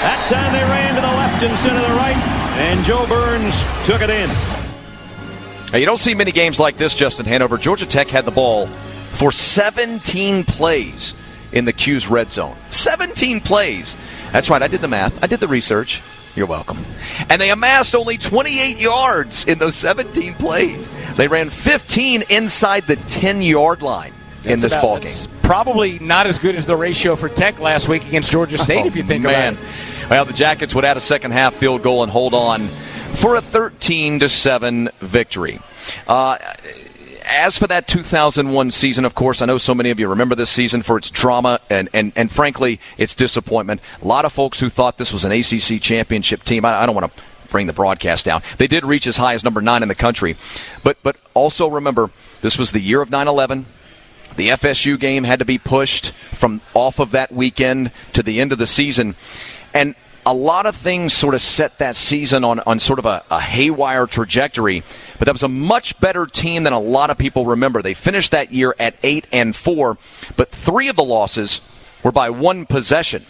That time they ran to the left instead of the right, and Joe Burns took it in. Now, you don't see many games like this, Justin Hanover. Georgia Tech had the ball for 17 plays in the Q's red zone. 17 plays. That's right, I did the math. I did the research. You're welcome. And they amassed only 28 yards in those 17 plays. They ran 15 inside the 10-yard line in this ball game. Probably not as good as the ratio for Tech last week against Georgia State, if you think about it. Well, the Jackets would add a second-half field goal and hold on for a 13-7 victory. As for that 2001 season, of course, I know so many of you remember this season for its drama and frankly, its disappointment. A lot of folks who thought this was an ACC championship team. I don't want to bring the broadcast down. They did reach as high as number 9 in the country. But also remember, this was the year of 9/11. The FSU game had to be pushed from off of that weekend to the end of the season. And a lot of things sort of set that season on sort of a haywire trajectory, but that was a much better team than a lot of people remember. They finished that year at 8-4, but 3 of the losses were by 1 possession.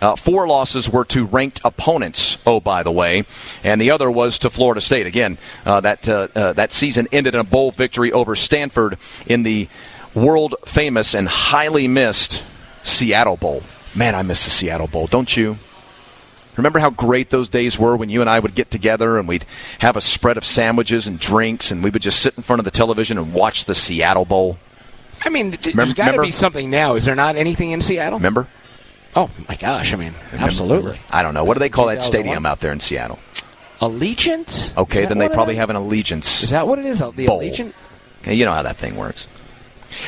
4 losses were to ranked opponents, oh, by the way, and the other was to Florida State. Again, that season ended in a bowl victory over Stanford in the world-famous and highly missed Seattle Bowl. Man, I miss the Seattle Bowl, don't you? Remember how great those days were when you and I would get together and we'd have a spread of sandwiches and drinks and we would just sit in front of the television and watch the Seattle Bowl? I mean, there's got to be something now. Is there not anything in Seattle? Remember? Oh, my gosh. I mean, absolutely. I don't know. What do they call that stadium out there in Seattle? Allegiant? Okay, then they probably have an Allegiance. Is that what it is? The Bowl. Allegiant? Okay, you know how that thing works.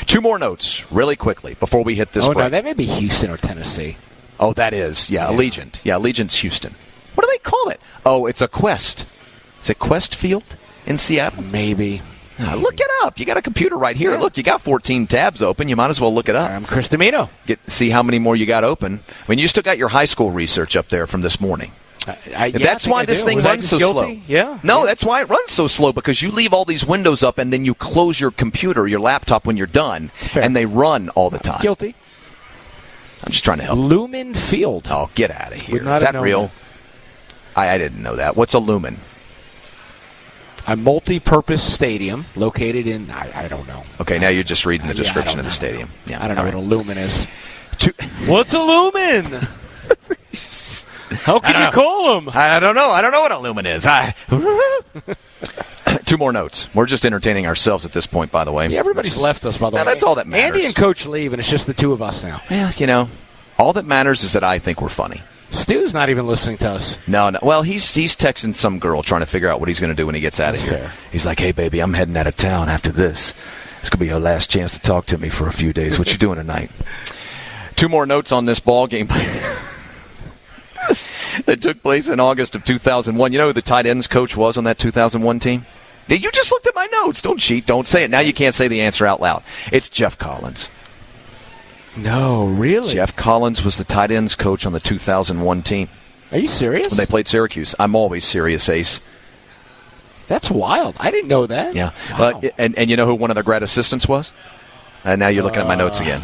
2 more notes, really quickly, before we hit this break. No, that may be Houston or Tennessee. Oh, that is. Yeah, Allegiant. Yeah, Allegiant's Houston. What do they call it? Oh, it's a Quest. Is it Quest Field in Seattle? Maybe. Look it up. You got a computer right here. Yeah. Look, you got 14 tabs open. You might as well look it up. I'm Chris Domino. See how many more you got open. I mean, you still got your high school research up there from this morning. That's why this thing runs so slow. Yeah. No, that's why it runs so slow, because you leave all these windows up and then you close your computer, your laptop when you're done, and they run all the time. Guilty. I'm just trying to help. Lumen Field. Oh, get out of here. Is that real? I didn't know that. What's a lumen? A multi-purpose stadium located in, I don't know. Okay, now you're just reading the description of the stadium. Yeah, I don't know what a lumen is. What's a lumen? How can you call them? I don't know. I don't know what a lumen is. 2 more notes. We're just entertaining ourselves at this point, by the way. Yeah, everybody's left us, by the way. That's all that matters. Andy and Coach leave, and it's just the 2 of us now. Well, all that matters is that I think we're funny. Stu's not even listening to us. No. Well, he's texting some girl trying to figure out what he's going to do when he gets out of here. Fair. He's like, hey, baby, I'm heading out of town after this. It's going to be your last chance to talk to me for a few days. What you doing tonight? 2 more notes on this ball game that took place in August of 2001. You know who the tight ends coach was on that 2001 team? You just looked at my notes. Don't cheat. Don't say it. Now you can't say the answer out loud. It's Jeff Collins. No, really? Jeff Collins was the tight ends coach on the 2001 team. Are you serious? When they played Syracuse. I'm always serious, Ace. That's wild. I didn't know that. Yeah. Wow. And you know who one of their grad assistants was? And now you're looking at my notes again.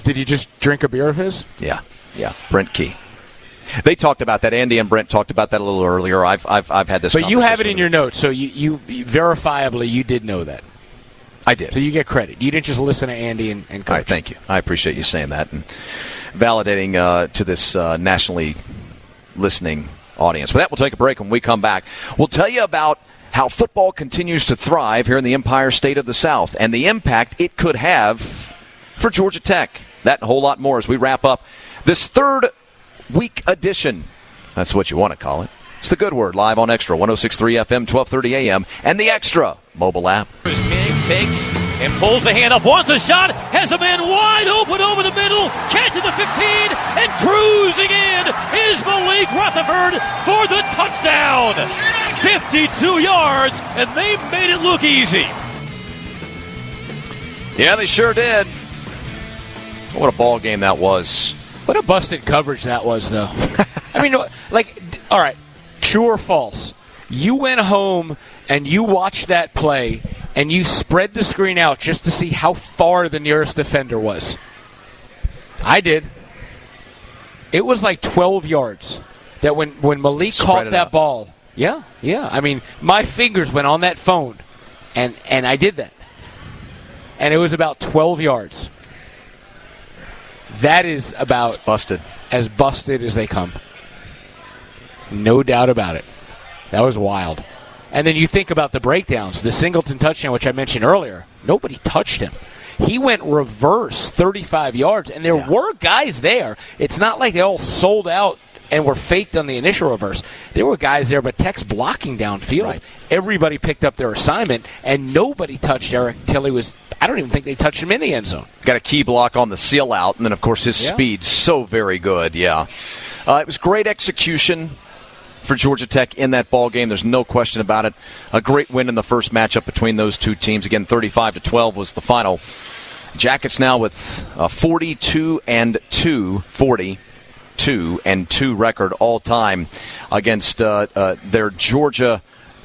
Did you just drink a beer of his? Yeah. Brent Key. They talked about that. Andy and Brent talked about that a little earlier. I've had this. But you have it in your notes, so you verifiably you did know that. I did. So you get credit. You didn't just listen to Andy and Coach. All right, thank you. I appreciate you saying that and validating to this nationally listening audience. With that, we'll take a break. When we come back, we'll tell you about how football continues to thrive here in the Empire State of the South and the impact it could have for Georgia Tech. That and a whole lot more as we wrap up this 3rd week edition. That's what you want to call it. It's the Good Word, live on Extra 106.3 FM, 1230 AM, and the Extra mobile app. King takes and pulls the hand up, wants a shot, has a man wide open over the middle, catches the 15, and cruising in is Malik Rutherford for the touchdown. 52 yards, and they made it look easy. Yeah, they sure did. What a ball game that was. What a busted coverage that was, though. I mean, all right, true or false? You went home and you watched that play and you spread the screen out just to see how far the nearest defender was. I did. It was like 12 yards. That when Malik caught that ball. Yeah. I mean, my fingers went on that phone, and I did that. And it was about 12 yards. That is about as busted as they come. No doubt about it. That was wild. And then you think about the breakdowns. The Singleton touchdown, which I mentioned earlier, nobody touched him. He went reverse 35 yards, and there were guys there. It's not like they all sold out and were faked on the initial reverse. There were guys there, but Tech's blocking downfield. Right. Everybody picked up their assignment, and nobody touched Eric till he was, I don't even think they touched him in the end zone. Got a key block on the seal out, and then, of course, his speed so very good, It was great execution for Georgia Tech in that ball game. There's no question about it. A great win in the first matchup between those two teams. Again, 35-12 was the final. Jackets now with 42-2 record all time against their Georgia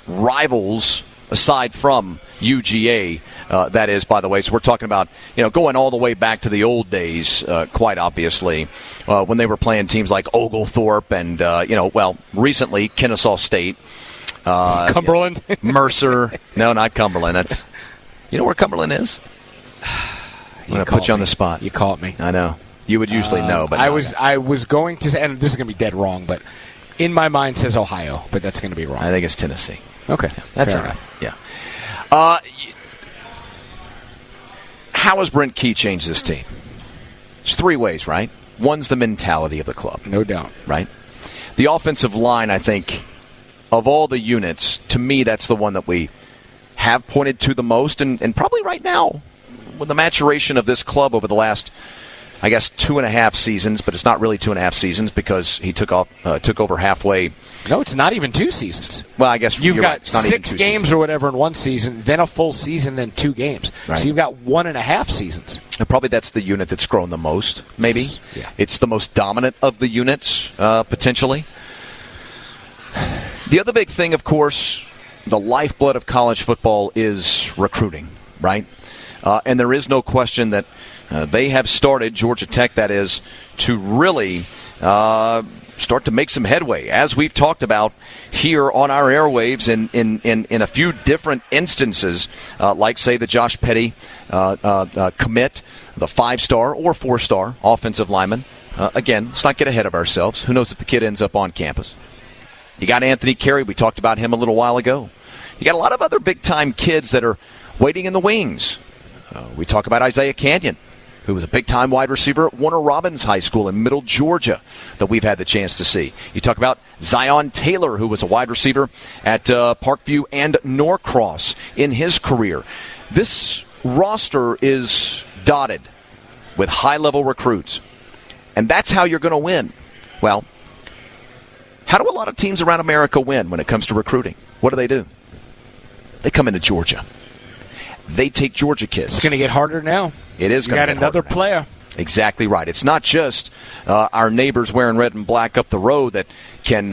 rivals, aside from UGA. That is, by the way. So we're talking about, going all the way back to the old days, quite obviously, when they were playing teams like Oglethorpe and, recently Kennesaw State. Cumberland? Mercer. No, not Cumberland. That's, you know where Cumberland is? I'm going to put you on the spot. You caught me. I know. You would usually know, but I was going to say, and this is going to be dead wrong, but in my mind says Ohio, but that's going to be wrong. I think it's Tennessee. Okay. Yeah, that's all right. Yeah. how has Brent Key changed this team? There's 3 ways, right? One's the mentality of the club. No doubt. Right? The offensive line, I think, of all the units, to me, that's the one that we have pointed to the most. And probably right now, with the maturation of this club over the last, I guess, 2.5 seasons, but it's not really 2.5 seasons because he took over halfway. No, it's not even 2 seasons. Well, I guess you've got right. It's not 6 even 2 games seasons. or whatever in one season, then a full season, then 2 games. Right. So you've got 1.5 seasons. And probably that's the unit that's grown the most, maybe. Yeah. It's the most dominant of the units, potentially. The other big thing, of course, the lifeblood of college football is recruiting, right? And there is no question that they have started, Georgia Tech that is, to really start to make some headway, as we've talked about here on our airwaves in a few different instances, like, say, the Josh Petty commit, the 5-star or 4-star offensive lineman. Again, let's not get ahead of ourselves. Who knows if the kid ends up on campus? You got Anthony Carey. We talked about him a little while ago. You got a lot of other big-time kids that are waiting in the wings. We talk about Isaiah Canyon, who was a big-time wide receiver at Warner Robins High School in Middle Georgia that we've had the chance to see. You talk about Zion Taylor, who was a wide receiver at Parkview and Norcross in his career. This roster is dotted with high-level recruits, and that's how you're going to win. Well, how do a lot of teams around America win when it comes to recruiting? What do? They come into Georgia. They take Georgia kids. It's going to get harder now. It is going to get harder. You got another player. Exactly right. It's not just our neighbors wearing red and black up the road that can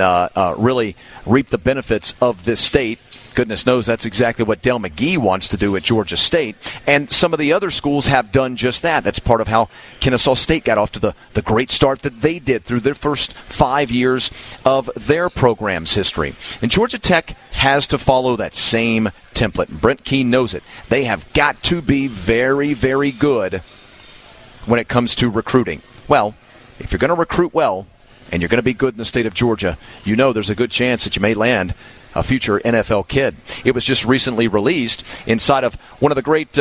really reap the benefits of this state. Goodness knows that's exactly what Dale McGee wants to do at Georgia State. And some of the other schools have done just that. That's part of how Kennesaw State got off to the great start that they did through their first 5 years of their program's history. And Georgia Tech has to follow that same template. And Brent Key knows it. They have got to be very, very good when it comes to recruiting. Well, if you're going to recruit well and you're going to be good in the state of Georgia, you know there's a good chance that you may land a future NFL kid. It was just recently released inside of one of the great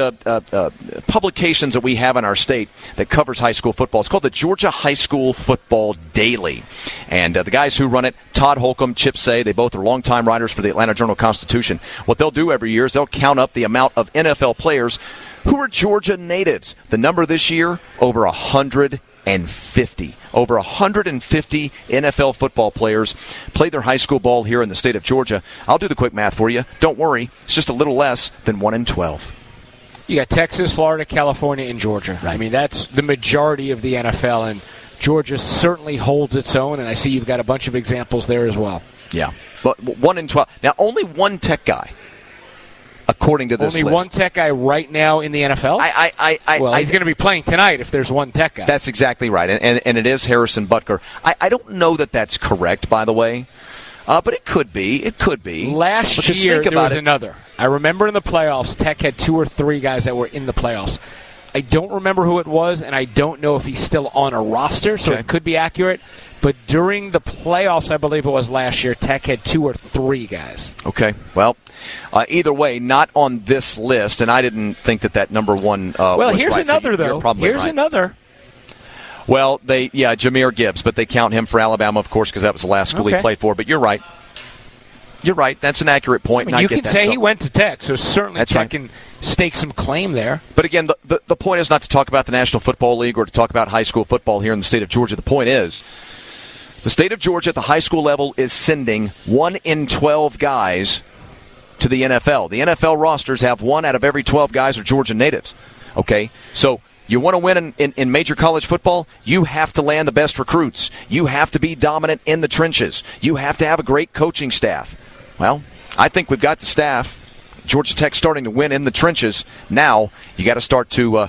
publications that we have in our state that covers high school football. It's called the Georgia High School Football Daily. And the guys who run it, Todd Holcomb, Chip Say, they both are longtime writers for the Atlanta Journal-Constitution. What they'll do every year is they'll count up the amount of NFL players who are Georgia natives. The number this year, over 150. Over 150 NFL football players played their high school ball here in the state of Georgia. I'll do the quick math for you. Don't worry. It's just a little less than 1 in 12. You got Texas, Florida, California, and Georgia. Right. I mean, that's the majority of the NFL, and Georgia certainly holds its own, and I see you've got a bunch of examples there as well. Yeah, but 1 in 12. Now, only one Tech guy, according to this list. Only one Tech guy right now in the NFL? He's going to be playing tonight if there's one Tech guy. That's exactly right, and it is Harrison Butker. I don't know that that's correct, by the way, but it could be. It could be. Last year, there was another. I remember in the playoffs, Tech had 2 or 3 guys that were in the playoffs. I don't remember who it was, and I don't know if he's still on a roster, so it could be accurate. But during the playoffs, I believe it was last year, Tech had 2 or 3 guys. Okay, well, either way, not on this list, and I didn't think that number one was here's right. Another, though. Here's another. Well, Jahmyr Gibbs, but they count him for Alabama, of course, because that was the last school he played for. But you're right. You're right. That's an accurate point. I mean, you can say he went to Tech, so certainly Tech can stake some claim there. But again, the point is not to talk about the National Football League or to talk about high school football here in the state of Georgia. The point is the state of Georgia at the high school level is sending 1 in 12 guys to the NFL. The NFL rosters have 1 out of every 12 guys are Georgia natives. Okay? So you want to win in major college football, you have to land the best recruits. You have to be dominant in the trenches. You have to have a great coaching staff. Well, I think we've got the staff. Georgia Tech starting to win in the trenches. Now you got to start to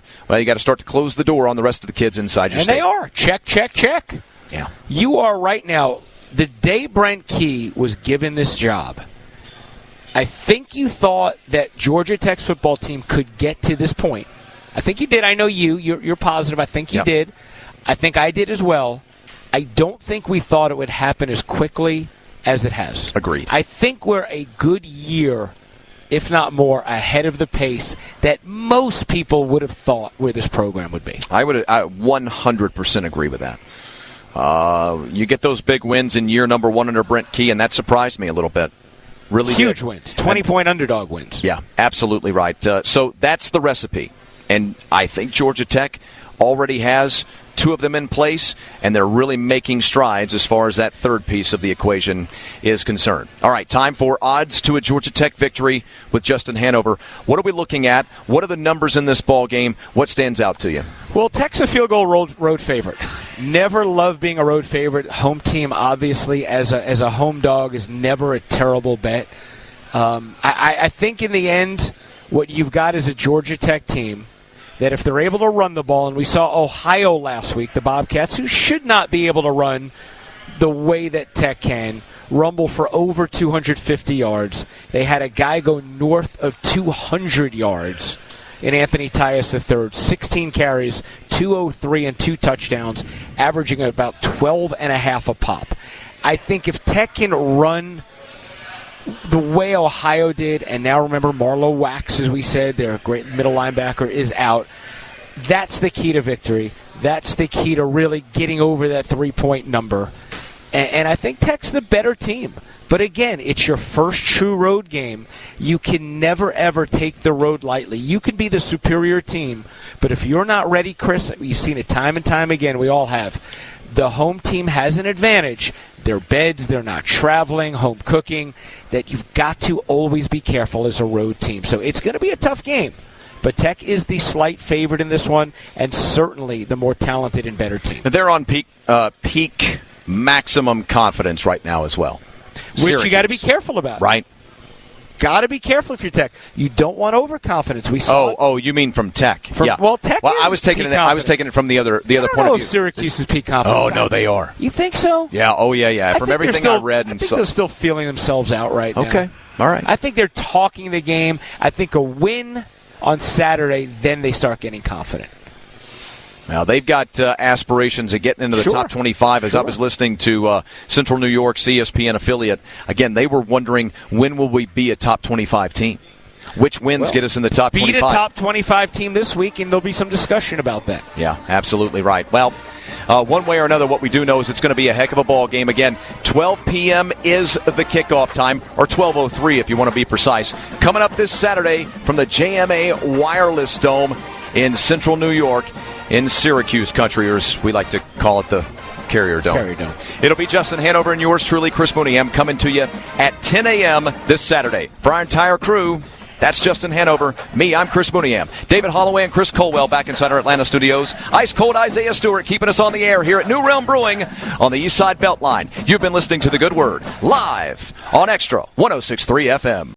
close the door on the rest of the kids inside your state. And they are. Check, check, check. Yeah. You are right now. The day Brent Key was given this job, I think you thought that Georgia Tech's football team could get to this point. I think you did. I know you're positive. I think you did. I think I did as well. I don't think we thought it would happen as quickly as it has. Agreed. I think we're a good year if not more, ahead of the pace that most people would have thought where this program would be. I 100% agree with that. You get those big wins in year number 1 under Brent Key, and that surprised me a little bit. Really huge did. Wins, 20-point underdog wins. Yeah, absolutely right. So that's the recipe, and I think Georgia Tech already has 2 of them in place, and they're really making strides as far as that third piece of the equation is concerned. All right, time for odds to a Georgia Tech victory with Justin Hanover. What are we looking at? What are the numbers in this ball game? What stands out to you? Well, Tech's a field goal road favorite. Never love being a road favorite. Home team, obviously, as a home dog is never a terrible bet. I think in the end, what you've got is a Georgia Tech team that if they're able to run the ball, and we saw Ohio last week, the Bobcats, who should not be able to run the way that Tech can, rumble for over 250 yards. They had a guy go north of 200 yards in Anthony Tyus III, 16 carries, 203 and 2 touchdowns, averaging about 12.5 a pop. I think if Tech can run the way Ohio did, and now remember Marlowe Wax, as we said, their great middle linebacker, is out. That's the key to victory. That's the key to really getting over that 3-point number. And I think Tech's the better team. But again, it's your first true road game. You can never, ever take the road lightly. You can be the superior team, but if you're not ready, Chris, you've seen it time and time again, we all have, the home team has an advantage. Their beds, they're not traveling, home cooking, that you've got to always be careful as a road team. So it's going to be a tough game. But Tech is the slight favorite in this one, and certainly the more talented and better team. They're on peak maximum confidence right now as well. Which you got to be careful about. Right. Got to be careful if you're Tech. You don't want overconfidence. We saw. Oh, you mean from Tech? Yeah. Well, Tech. Is I was taking peak it. I was taking it from the other point of view. If Syracuse is peak confidence. Oh no, they are. You think so? Yeah. Oh yeah. From everything I read, I think they're still feeling themselves out right now. Okay. All right. I think they're talking the game. I think a win on Saturday, then they start getting confident. Now, they've got aspirations of getting into the top 25. As I was listening to Central New York's ESPN affiliate, again, they were wondering, when will we be a top 25 team? Which wins get us in the top 25? Beat a top 25 team this week, and there'll be some discussion about that. Yeah, absolutely right. Well, one way or another, what we do know is it's going to be a heck of a ball game. Again, 12 p.m. is the kickoff time, or 12:03 if you want to be precise. Coming up this Saturday from the JMA Wireless Dome in Central New York, in Syracuse country, or as we like to call it, the Carrier Dome. It'll be Justin Hanover and yours truly, Chris Mooneyham, coming to you at 10 a.m. this Saturday. For our entire crew, that's Justin Hanover. Me, I'm Chris Mooneyham. David Holloway and Chris Colwell back inside our Atlanta studios. Ice cold Isaiah Stewart keeping us on the air here at New Realm Brewing on the East Side Beltline. You've been listening to The Good Word live on Extra 106.3 FM.